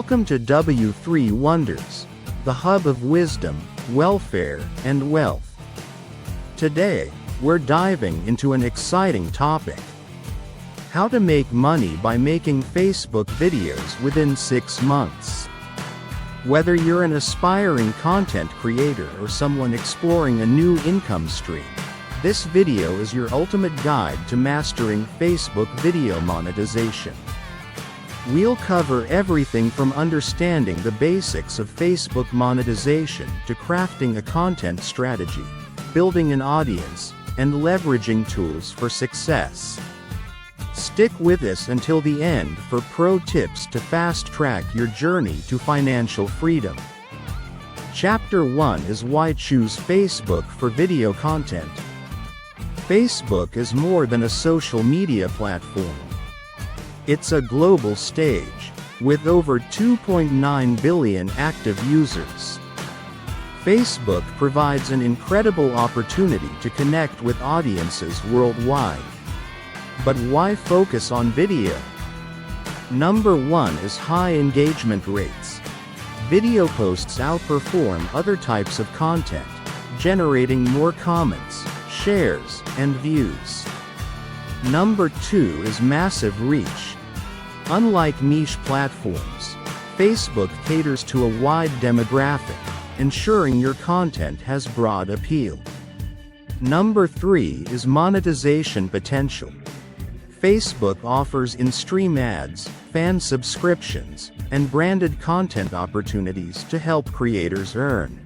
Welcome to W3 Wonders, the hub of wisdom, welfare, and wealth. Today, we're diving into an exciting topic: how to make money by making Facebook videos within 6 months. Whether you're an aspiring content creator or someone exploring a new income stream, this video is your ultimate guide to mastering Facebook video monetization. We'll cover everything from understanding the basics of Facebook monetization to crafting a content strategy, building an audience, and leveraging tools for success. Stick with us until the end for pro tips to fast-track your journey to financial freedom. Chapter 1 is why choose Facebook for video content. Facebook is more than a social media platform. It's a global stage, with over 2.9 billion active users. Facebook provides an incredible opportunity to connect with audiences worldwide. But why focus on video? Number 1 is high engagement rates. Video posts outperform other types of content, generating more comments, shares, and views. Number 2 is massive reach. Unlike niche platforms, Facebook caters to a wide demographic, ensuring your content has broad appeal. Number 3 is monetization potential. Facebook offers in-stream ads, fan subscriptions, and branded content opportunities to help creators earn.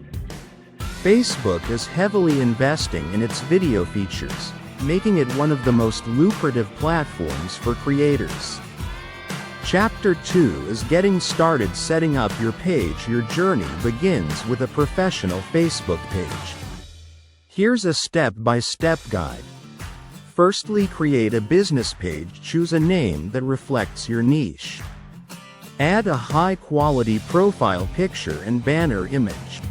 Facebook is heavily investing in its video features, making it one of the most lucrative platforms for creators. Chapter 2 is getting started setting up your page. Your journey begins with a professional Facebook page. Here's a step-by-step guide. Firstly, create a business page. Choose a name that reflects your niche. Add a high-quality profile picture and banner image.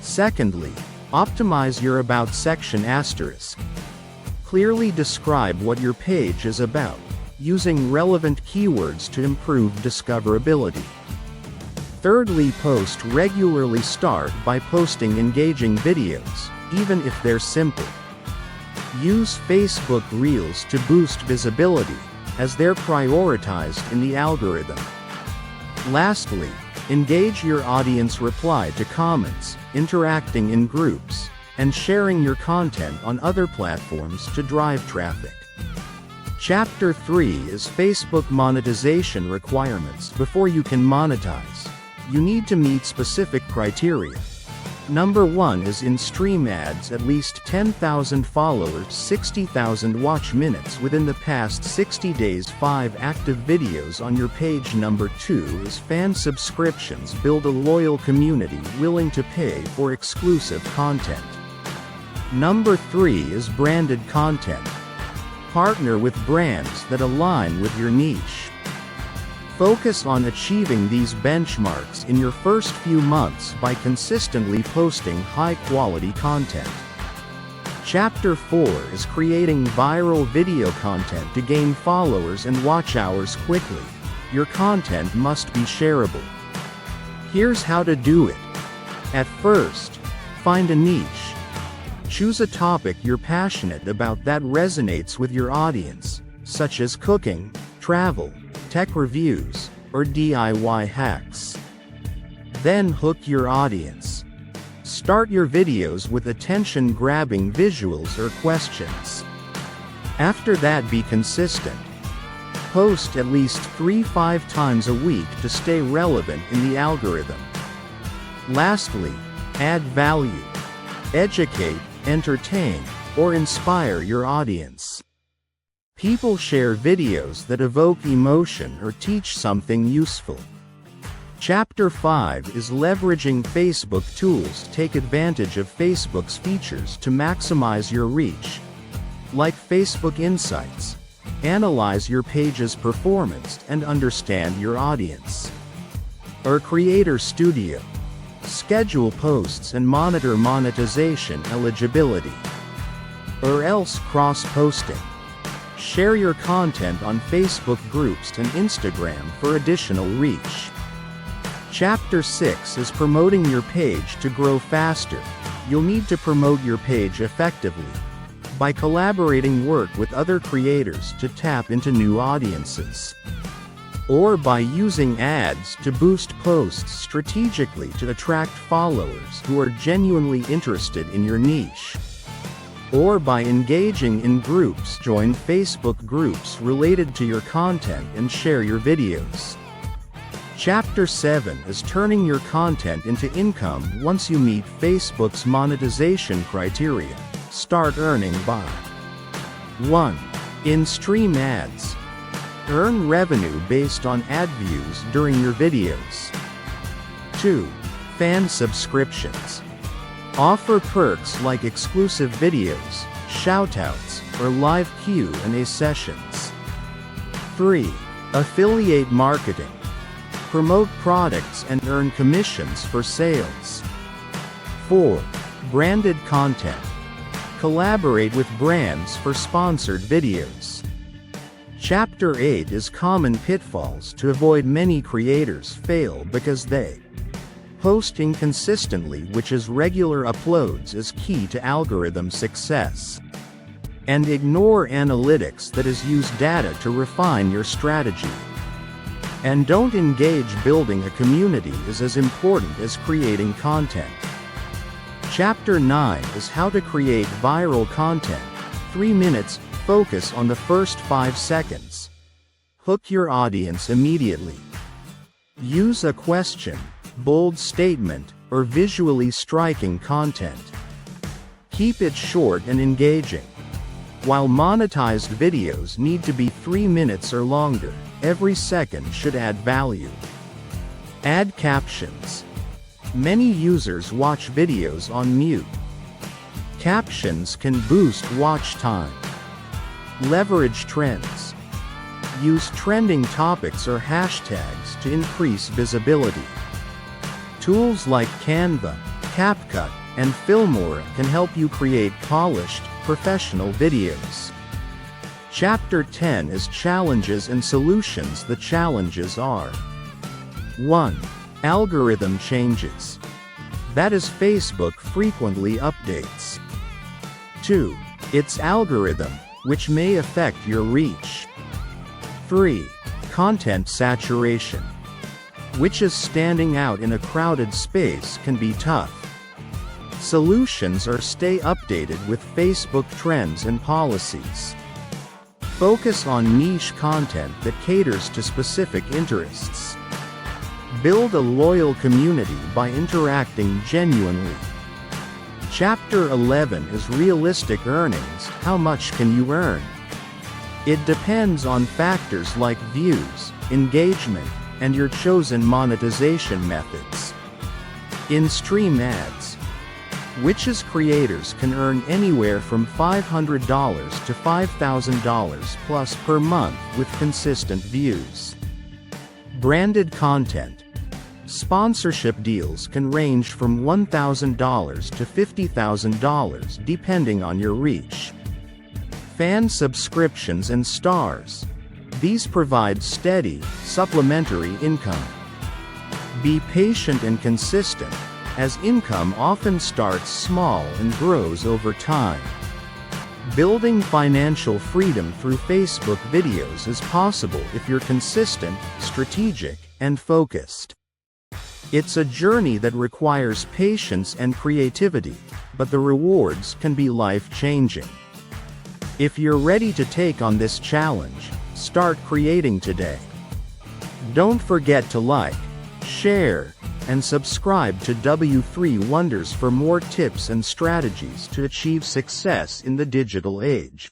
Secondly, optimize your About section *. Clearly describe what your page is about, using relevant keywords to improve discoverability. Thirdly, post regularly. Start by posting engaging videos, even if they're simple. Use Facebook Reels to boost visibility, as they're prioritized in the algorithm. Lastly, engage your audience. Reply to comments, interacting in groups, and sharing your content on other platforms to drive traffic. Chapter 3 is Facebook monetization requirements. Before you can monetize, you need to meet specific criteria. Number 1 is in-stream ads. At least 10,000 followers, 60,000 watch minutes within the past 60 days, 5 active videos on your page. Number 2 is fan subscriptions. Build a loyal community willing to pay for exclusive content. Number 3 is branded content. Partner with brands that align with your niche. Focus on achieving these benchmarks in your first few months by consistently posting high-quality content. Chapter 4 is creating viral video content. To gain followers and watch hours quickly, your content must be shareable. Here's how to do it. At first, find a niche. Choose a topic you're passionate about that resonates with your audience, such as cooking, travel, tech reviews, or DIY hacks. Then hook your audience. Start your videos with attention-grabbing visuals or questions. After that, be consistent. Post at least 3-5 times a week to stay relevant in the algorithm. Lastly, add value. Educate, entertain, or inspire your audience. People share videos that evoke emotion or teach something useful. Chapter 5 is leveraging Facebook tools. Take advantage of Facebook's features to maximize your reach, like Facebook Insights. Analyze your page's performance and understand your audience. Or Creator Studio. Schedule posts and monitor monetization eligibility. Or else cross-posting. Share your content on Facebook groups and Instagram for additional reach. Chapter 6 is promoting your page to grow faster. You'll need to promote your page effectively by collaborating work with other creators to tap into new audiences, or by using ads to boost posts strategically to attract followers who are genuinely interested in your niche, or by engaging in groups. Join Facebook groups related to your content and share your videos. Chapter 7 is turning your content into income. Once you meet Facebook's monetization criteria, start earning by 1. In-stream ads. Earn revenue based on ad views during your videos. 2. Fan subscriptions. Offer perks like exclusive videos, shoutouts, or live Q&A sessions. 3. Affiliate marketing. Promote products and earn commissions for sales. 4. Branded content. Collaborate with brands for sponsored videos. Chapter 8 is common pitfalls to avoid. Many creators fail because they post inconsistently, which is regular uploads is key to algorithm success, and ignore analytics that is use data to refine your strategy. And don't engage. Building a community is as important as creating content. Chapter 9 is how to create viral content. 3 minutes, focus on the first 5 seconds. Hook your audience immediately. Use a question, bold statement, or visually striking content. Keep it short and engaging. While monetized videos need to be 3 minutes or longer, every second should add value. Add captions. Many users watch videos on mute. Captions can boost watch time. Leverage trends. Use trending topics or hashtags to increase visibility. Tools like Canva, CapCut, and Filmora can help you create polished, professional videos. Chapter 10 is challenges and solutions. The challenges are: 1. Algorithm changes. That is, Facebook frequently updates. 2. Its algorithm, which may affect your reach. 3. Content saturation, which is standing out in a crowded space can be tough. Solutions are: stay updated with Facebook trends and policies. Focus on niche content that caters to specific interests. Build a loyal community by interacting genuinely. Chapter 11 is realistic earnings. How much can you earn? It depends on factors like views, engagement, and your chosen monetization methods. In-stream ads, which is creators can earn anywhere from $500 to $5,000 plus per month with consistent views. Branded content. Sponsorship deals can range from $1,000 to $50,000 depending on your reach. Fan subscriptions and stars. These provide steady, supplementary income. Be patient and consistent, as income often starts small and grows over time. Building financial freedom through Facebook videos is possible if you're consistent, strategic, and focused. It's a journey that requires patience and creativity, but the rewards can be life-changing. If you're ready to take on this challenge, start creating today. Don't forget to like, share, and subscribe to W3 Wonders for more tips and strategies to achieve success in the digital age.